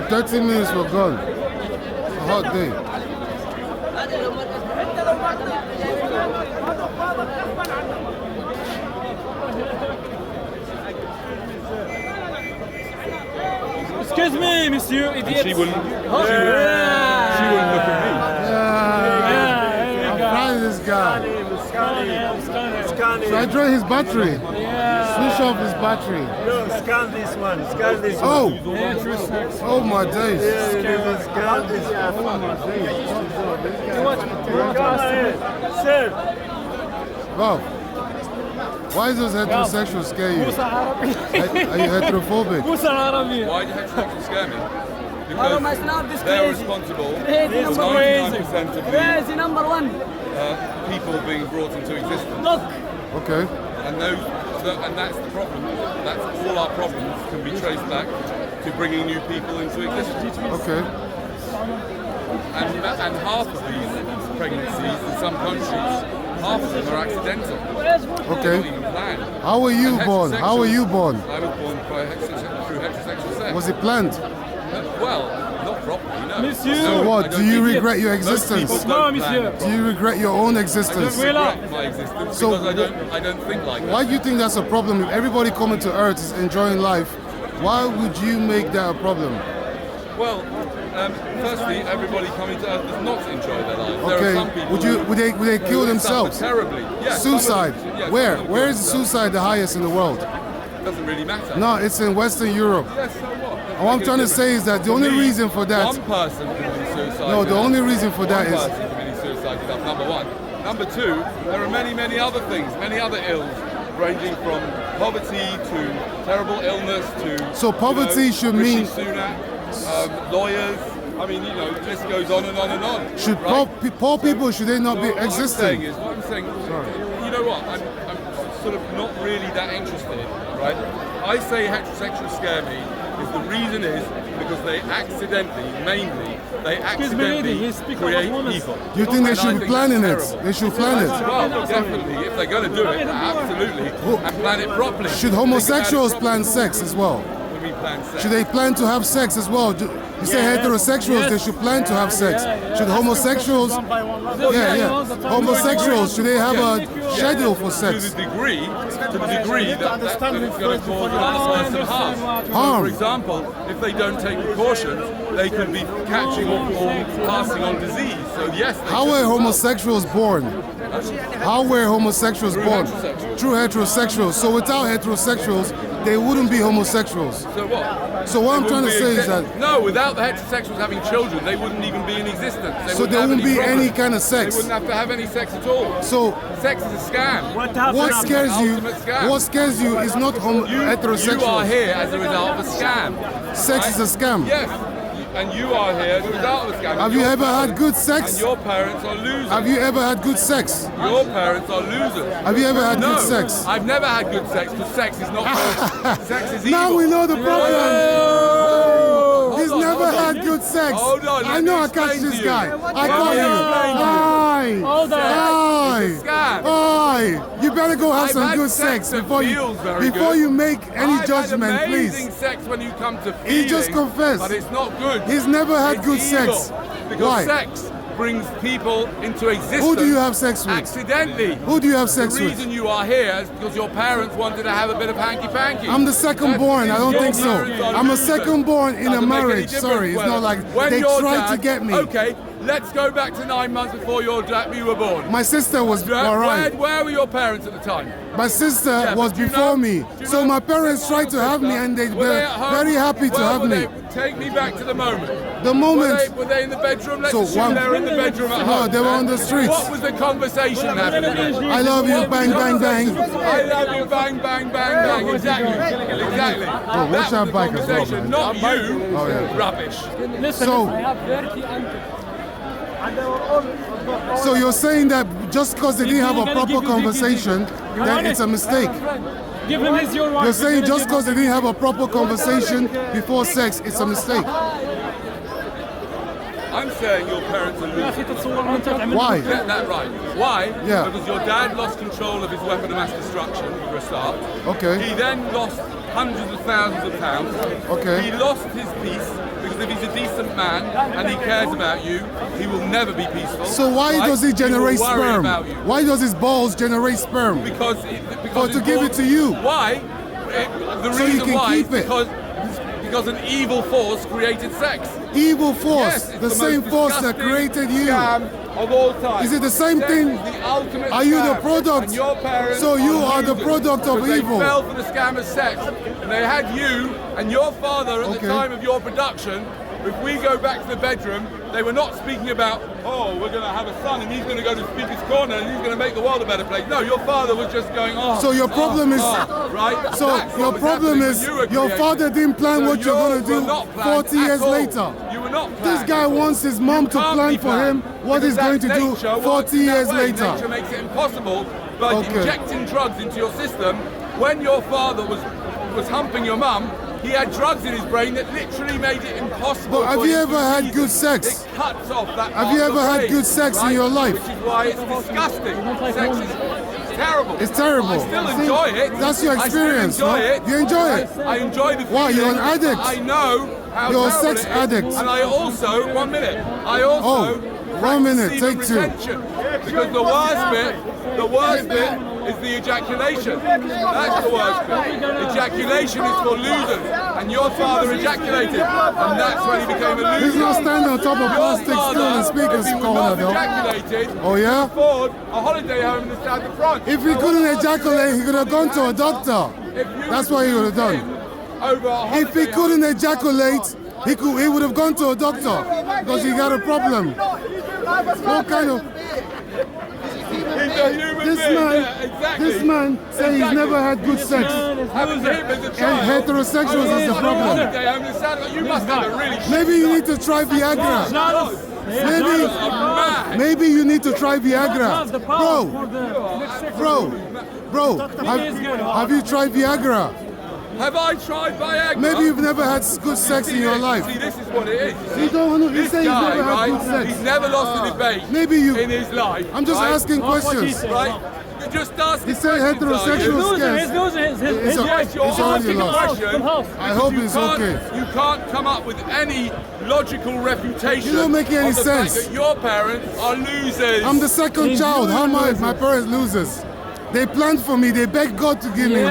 30 minutes we're gone. It's a hot day. Excuse me, monsieur, idiot. She wouldn't. She wouldn't look at me. I'm trying this guy. Should I drain his battery? Switch off his battery. No, scan this one. Scan this one. Oh! Oh my days. Scan this one. Oh my days. Sir. Wow. Why does heterosexual scare you? Are you heterophobic? Why do heterosexuals scare me? Because they're responsible for 99% of Crazy number one. the people being brought into existence. Look. Okay. And that's the problem. That's all our problems can be traced back to bringing new people into existence. Okay. And half of these pregnancies in some countries, half of them are accidental. Okay. Not even planned. How were you born? How were you born? I was born through heterosexual sex. Was it planned? Well, not properly, no. Monsieur. So what? Do you regret your Most existence? people No, don't monsieur. plan. Do you regret your own I existence? don't regret my existence So because I don't think like that. Why do you think that's a problem? If everybody coming to Earth is enjoying life, why would you make that a problem? Well, firstly, everybody coming to Earth does not enjoy their lives. There are some Okay. people Would they kill who themselves? suffer terribly. Yes, some of Suicide. them- yes, Where? some of them Where kill is themselves. suicide the highest in the world? Doesn't really matter. No, it's in Western Europe. Yes, so what? And what I'm trying to say is that the only reason for that. One person committing suicide. No, the without- only reason for that one is. person committing suicide without, number one. Number two, there are many, many other things, many other ills, ranging from poverty to terrible illness to. So poverty should Rishi mean- Sunak, lawyers. I mean, the list goes on and on and on. Should right? poor people, should they not So be what I'm saying existing? is, you know what? I'm sort of not really that interested, right? I say heterosexuals scare me. The reason is because they accidentally, mainly, they accidentally lady, he's speaking create about women. people. Do you think they And I should be think planning that's it? terrible. They should plan it. Well, definitely, if they're going to do it, absolutely, and plan it properly. Should Think about it homosexuals properly. plan sex as well? What do you mean plan sex? Should they plan to have sex as well? You say heterosexuals, they should plan to have sex. Should homosexuals, homosexuals, should they have a schedule for To sex? the degree that it's going to cause another person harm. So, Harm. for example, if they don't take precautions, they could be catching or passing on disease. So yes, they How should were as well. homosexuals born? How were homosexuals born? heterosexuals. True heterosexuals. So without heterosexuals, they wouldn't be homosexuals. So what? So what I'm They trying to wouldn't say be is that no, without the heterosexuals having children, they wouldn't even be in existence. They so wouldn't there have won't be problems. any kind of They sex. wouldn't have to have any sex at all. So Sex is a scam. what scares you? Ultimate scam. What scares you is not You are heterosexual. here as a result of a scam. Sex is a scam. Yes, and you are here as a result of a scam. Have you Your ever had parents- good And sex? your parents are losers. Have you ever had good sex? Your parents are losers. Have you ever had No, good sex? I've never had good sex because sex is not good. Sex is evil. Now we know the problem. He's Hold on, never hold on. had good sex. Hold on, I let know me I catch explain this to you. guy. I Let caught me you. explain to you. Aye. Hold on. Aye. It's a scam. Aye. You better go have I've some had good sex sex that before feels very before good. you make any I've judgment, had amazing please. sex when you come to He just feeling, confessed. but it's not good. He's never had It's good evil. sex. Because Why? sex brings people into existence. Who do you have sex with? Accidentally. Who do you have sex The with? reason you are here is because your parents wanted to have a bit of hanky-panky. I'm the second born. I don't Your think so. parents are I'm a losers. second born in a Doesn't make any marriage. difference Sorry, it's whether- not like when they your tried to dad- get me. Okay, let's go back to 9 months before you were born. My sister was alright. Where were your parents at the time? My sister Yeah, was but do you before know- me. do you So know- my parents tried to have me and they Were were they at home? very happy to Where have were me. Take me back to the moment. The moment. Were they in the bedroom? Let's So assume one- they were in the bedroom at No, home. they were on the streets. What was the conversation happening? I love you, What was bang, the bang, bang. conversation? I love you, bang, bang, bang, bang. Exactly. Exactly. watch That our was the bike as well, conversation, man. not you. Oh, yeah. Rubbish. Listen, So- I have 30 So you're saying that just because they didn't have a proper conversation, then it's a mistake. Give him his your wife. You're saying just because they didn't have a proper conversation before sex, it's a mistake. I'm saying your parents are losers. Why? Get that right. Why? Yeah. Because your dad lost control of his weapon of mass destruction, for a start. Okay. He then lost hundreds of thousands of pounds. Okay. He lost his peace. Because if he's a decent man and he cares about you, he will never be peaceful. So why does he generate will worry sperm? about you. Why does his balls generate sperm? Because to give it to you. Why? The So you reason can why keep is it. because an evil force created sex. Evil force, Yes, it's the same most force that disgusting created you. Scam of all time. Is it the same Sex thing? is the ultimate Are you the scam. product? And your parents So you are the losers product of because evil. They fell for the scam of sex. And they had you and your father at Okay. the time of your production. If we go back to the bedroom, they were not speaking about, oh, we're going to have a son and he's going to go to Speaker's Corner and he's going to make the world a better place. No, your father was just going, oh. So your problem is- right? So That's your what was problem happening is when you were your created. father didn't plan So what you're going to you do were not planned 40 years at all. later. You were not This planned. guy wants his mom to Can't plan be for him planned, what he's because going to that's do nature 40 works that years way. later. Nature makes it impossible by Okay. injecting drugs into your system. When your father was humping your mum, he had drugs in his brain that literally made it impossible. But have for you him ever to had reason. good sex? It cuts off that. Have you part of ever the had brain, good sex in right? your life? Which is why it's disgusting. Sex is terrible. It's terrible. I still See, enjoy it. that's your experience, I still enjoy no? it. You enjoy it? I enjoy the Why, you're an feeling. addict? I know how You're a terrible sex it is. addict. And I also, 1 minute, I also Oh, 1 minute, semen take two. retention. Because the worst bit is the ejaculation. That's the worst bit. Ejaculation is for losers. And your father ejaculated. And that's when he became a loser. He's not standing on top of Your plastic father, stool in Speaker's if he would Corner, not though. ejaculated, Oh, yeah? could afford a holiday home in the south of France. If he couldn't ejaculate, he could have gone to a doctor. That's what he would have done. If he couldn't ejaculate, he would have gone to a doctor because he got a problem. What kind of... This man say he's never had good sex. And heterosexuals is the problem. You must have a really Maybe you need to try Viagra. Maybe you need to try Viagra. Bro, have you tried Viagra? Have I tried Viagra? Maybe you've never had good sex in your life. See, this is what it is. You don't know. You This say you've guy, never had right, good sex. he's never lost a debate Maybe you. in his life. I'm just right? asking questions. Right? You're just asking He said questions, are you? heterosexual scares. Yes, you're It's already asking a lost. question. I hope You it's can't- okay. You can't come up with any logical refutation. You don't make any of the sense. fact that your parents are losers. I'm the second child. How am I? My parents losers. They planned for me. They begged God to give me.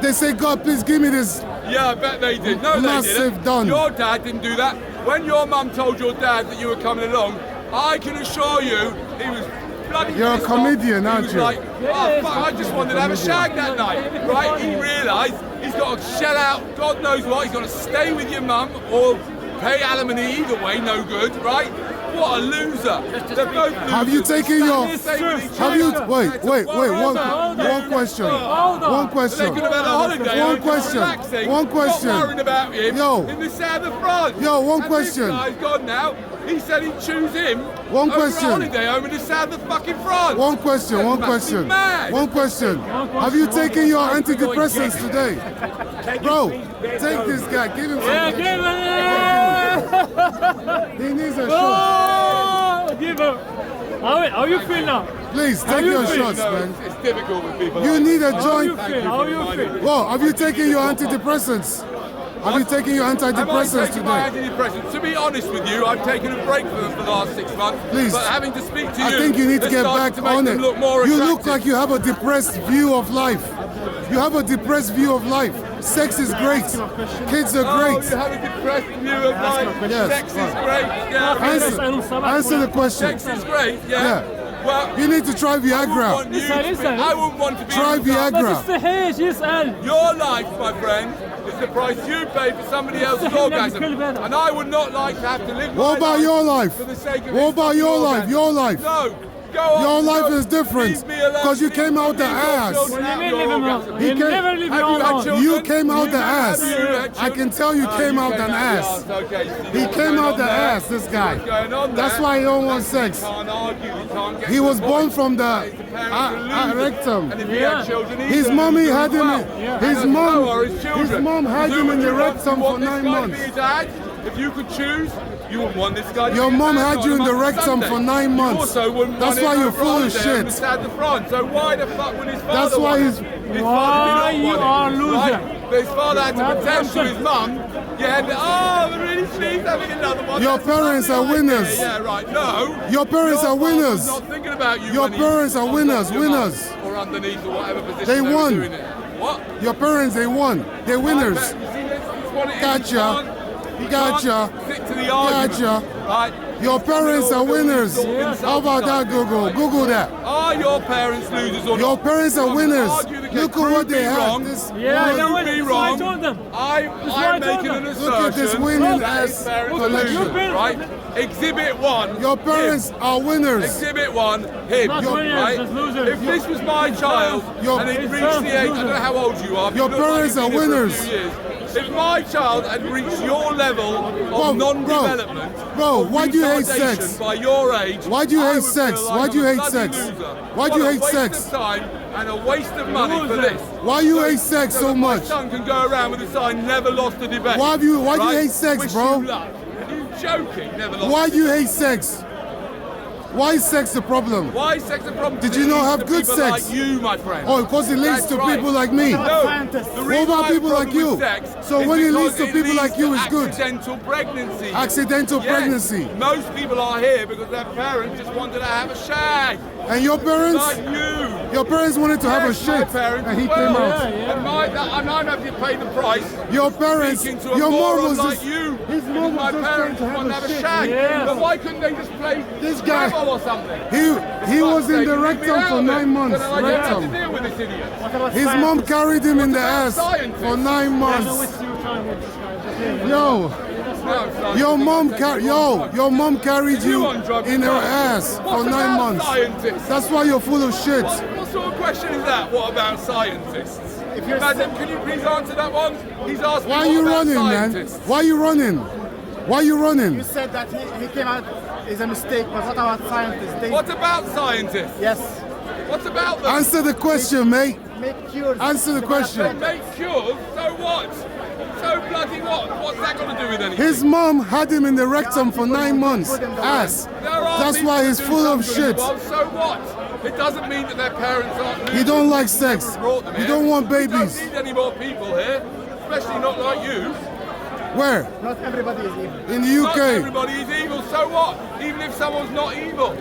They say, God, please give me this. Yeah, I bet they did. No, they Massive didn't. done. Your dad didn't do that. When your mum told your dad that you were coming along, I can assure you he was bloody You're a pissed comedian, off. aren't He you? was like, oh, fuck, I just wanted to have a shag that night. Right? He realised he's got to shell out God knows what. He's got to stay with your mum or pay alimony. Either way, no good, right? What a loser. They're both losers. Have you taken your? Have you? Wait. One question. One They question. could have had a holiday. One home, question. relaxing, One question. Not worrying about him Yo. in the south of France. Yo, one And question. This guy's gone now. He said he'd choose him One over question. a holiday home in the south of fucking France. One question. That's One fucking question. mad. One question. Have you taken your antidepressants today, bro? Take this guy. Give him some. He needs a shot. Give him. How you feel now? Please take your feel? shots, No, man. it's difficult with people. You like need a How you joint. feel? How you feel? Whoa, have you taken your antidepressants? Have you taken your Am I antidepressants taking my today? antidepressants? To be honest with you, I've taken a break from them for the last 6 months. Please. But having to speak to you, I think you need to has get started back to make on them it. Look more You look attractive. like you have a depressed view of life. You have a depressed view of life. Sex is great. Kids are Oh, great. you have a depressed view of life. Yes. Sex is great. Yeah. Answer the question. Sex is great. Yeah. Yeah. Well, You need to try I Viagra. wouldn't want you to be- I wouldn't want to be. Try Viagra. تستحيش يسأل. Your life, my friend, is the price you pay for somebody else's orgasm. And I would not like to have to live my What about life your life? for the sake of What his about fucking your life? orgasm. Your life. No. Go on. Your life Go. is different Leave me alone. because you came out the Leave your ass. children What do you out mean your leave him orgasm. alone? You came- never leave Have him you had alone. children? You came out the Have ass. you had I can children? tell you Oh, came out came the out ass. the Okay. so you He know came what's out the going on ass, there. this guy. What's going on That's there? why he don't want You sex. can't argue. You can't get He to was the born point. from the It's the parents who lose it. rectum. And if he Yeah. had children, he'd His be mommy losing had as him. well. His And mom. so are his children. His mom had Who him in would the you want? rectum You for want this 9 guy to months. be your dad? If you could choose, you wouldn't want this guy to Your be your mom dad, had not you on in the a rectum Sunday. for 9 months. You also wouldn't That's want why him you're over full of holiday on shit. the Stade de France. So why the fuck would his father That's why want he's- it? His Why father did not you want it, are loser? right? But his father had to pretend to his mum, yeah, we're really pleased having another one. Your That's parents are lovely winners. idea. Yeah, right. No. Your parents are Your father winners. was not thinking about you. Your when he parents are winners, contacted your mum, winners. Or underneath or whatever position They were won. doing it. What? Your parents, they won. They're winners. I bet- you see, that's what it is. Gotcha. You Gotcha. can't stick to the argument. Gotcha. Right? Your parents are winners. Yes. How about that, Google? Google that. Are your parents losers or not? Your parents are Come on, winners. argue the case. Look at Prove what they me have. wrong. This, Yeah, Prove I know me it. That's what I wrong. told them. I'm what I making told an them. assertion. Look at this winning that his ass parents are collection. losers, right? Exhibit 1. your parents are winners. Exhibit 1, him. Not winners, right? it's losers. If this was my child Your- and he'd It's reached the age, I losers. don't know how old you are. but Your you look like parents you've are been here for a winners. few years. If my child had reached your level of non-development, bro, of why do you hate retardation sex? by your age, Why do you I hate would sex? feel like Why do you I'm a hate bloody sex? loser. Why do you What a hate waste sex? of time and a waste of money for Loser. this. Why you hate sex so that much? My son can go around with a sign, never lost a debate. Why do you right? hate sex, Wish bro? You luck. Are you joking? Never lost. Why do you hate sex? Why is sex the problem? Why is sex a problem? Did It you not leads have to good people sex? Like you, my friend. Oh, because it leads That's to right. people like me. No. Scientists. The What reason about I have people a like problem you? with sex So is when it because leads to people leads like you, to it's good. Accidental pregnancy. Accidental Yes. pregnancy. Most people are here because their parents just wanted to have a shag. And your parents? Like you. Your parents wanted to have a Yes, my shit, parents and he as well. came out. Yeah, yeah. And I'm having to pay the price. Your parents, Speaking to a your mom moron was like just, you. his because mom my was just trying parents to have want to a have a shit. shag. Yes. But why couldn't they just play This guy- Scrabble or something? he was in the rectum for 9 months. So then I don't have to Rectum. deal with this idiot. What about His mom scientists? carried him in the about ass scientists? for 9 I don't know months. which you trying with this guy. Just Yo, your mom carried You you on drugs in her as well? ass What for 9 about months. scientists? That's why you're full of shit. What sort of question is that? What about scientists? you're Madam, can you please answer that one? He's asked me Why are what you about running, man? scientists? Why are you running? Why are you running? You said that he came out is a mistake, but what about scientists? They What about scientists? yes, What about them? Answer the question, mate. make cures. Answer the They question. make cures, so what? So bloody what? What's that got to do with anything? His mom had him in the rectum for 9 months. Ass. There are That's people why who he's do full of some good in shit. the world, so what? It doesn't mean that their parents aren't He don't like sex. Never brought them He here. don't want We babies. don't need any more people here, especially not like you. Where? Not everybody is evil. In the Not UK. everybody is evil, so what? Even if someone's not evil,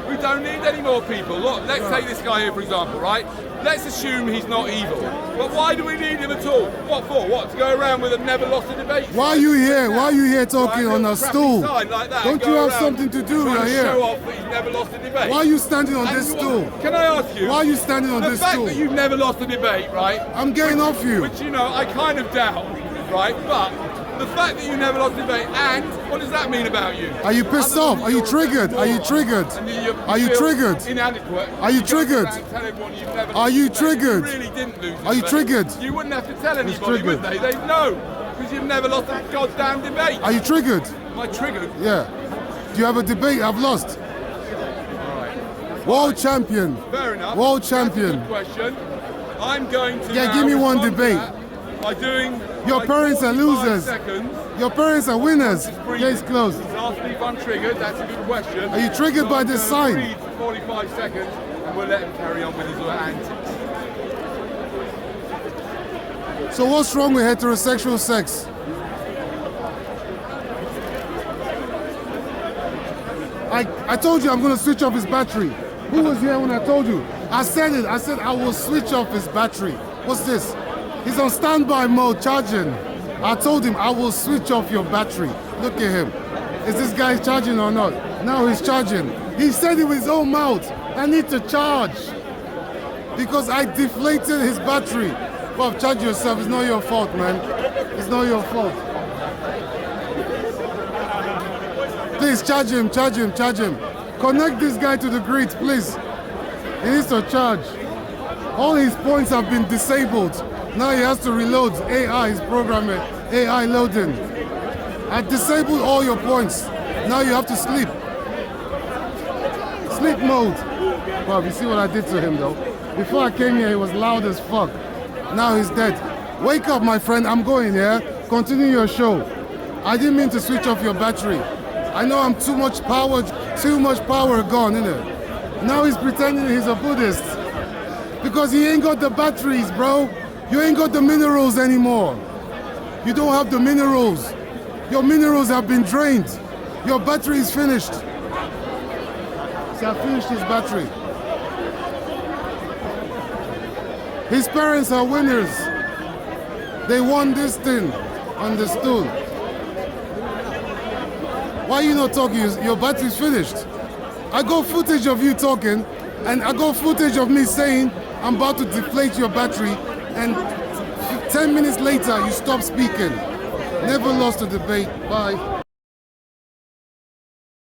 we don't need any more people. Look, let's take this guy here for example, right? Let's assume he's not evil. But why do we need him at all? What for? What? To go around with a never lost a debate? Why are you here? Why are you here talking Right, on little a crappy stool? sign like that, Don't go you have around something to do? trying You're to here. show off that he's never lost a debate. Why are you standing on And this you- stool? Can I ask you? Why are you standing on the this fact stool? that you've never lost a debate, right? I'm getting off you. Which, you know, I kind of doubt, right? But the fact that you never lost a debate, and what does that mean about you? Are you pissed Other off? than Are you you're a triggered? Are you moron, triggered? and Are you feel triggered? Inadequate. Are you go triggered? around and tell everyone you've never Are lost you a debate. triggered? You really didn't lose. a Are you debate. triggered? You wouldn't have to tell anybody, triggered. would they? They'd know because you've never lost a goddamn debate. Are you triggered? Am I triggered? Yeah. Do you have a debate? I've lost. World champion. Fair enough. World That's a champion. good question. I'm going to. Yeah, now give me one respond to debate. that By doing. Your like parents are 45 losers. Seconds. Your parents are winners. Case closed. He's asked me if I'm triggered. That's a good question. Are you triggered by this I'm gonna sign? read for 45 seconds, and we'll let him carry on with his little antics. So what's wrong with heterosexual sex? I told you I'm going to switch off his battery. Who was here when I told you? I said it. I said I will switch off his battery. What's this? He's on standby mode charging. I told him I will switch off your battery. Look at him. Is this guy charging or not? Now he's charging. He said it with his own mouth. I need to charge. Because I deflated his battery. Bob, charge yourself. It's not your fault, man. It's not your fault. Please charge him, charge him, charge him. Connect this guy to the grid, please. He needs to charge. All his points have been disabled. Now he has to reload. AI is programming. AI loading. I disabled all your points. Now you have to sleep. Sleep mode. Bob, you see what I did to him though? Before I came here, he was loud as fuck. Now he's dead. Wake up, my friend. I'm going here. Continue your show. I didn't mean to switch off your battery. I know I'm too much power gone, innit? Now he's pretending he's a Buddhist. Because he ain't got the batteries, bro. You ain't got the minerals anymore. You don't have the minerals. Your minerals have been drained. Your battery is finished. See, I finished his battery. His parents are winners. They won this thing on the stool. Why are you not talking? Your battery's finished. I got footage of you talking, and I got footage of me saying I'm about to deflate your battery, and 10 minutes later you stop speaking. Never lost a debate. Bye.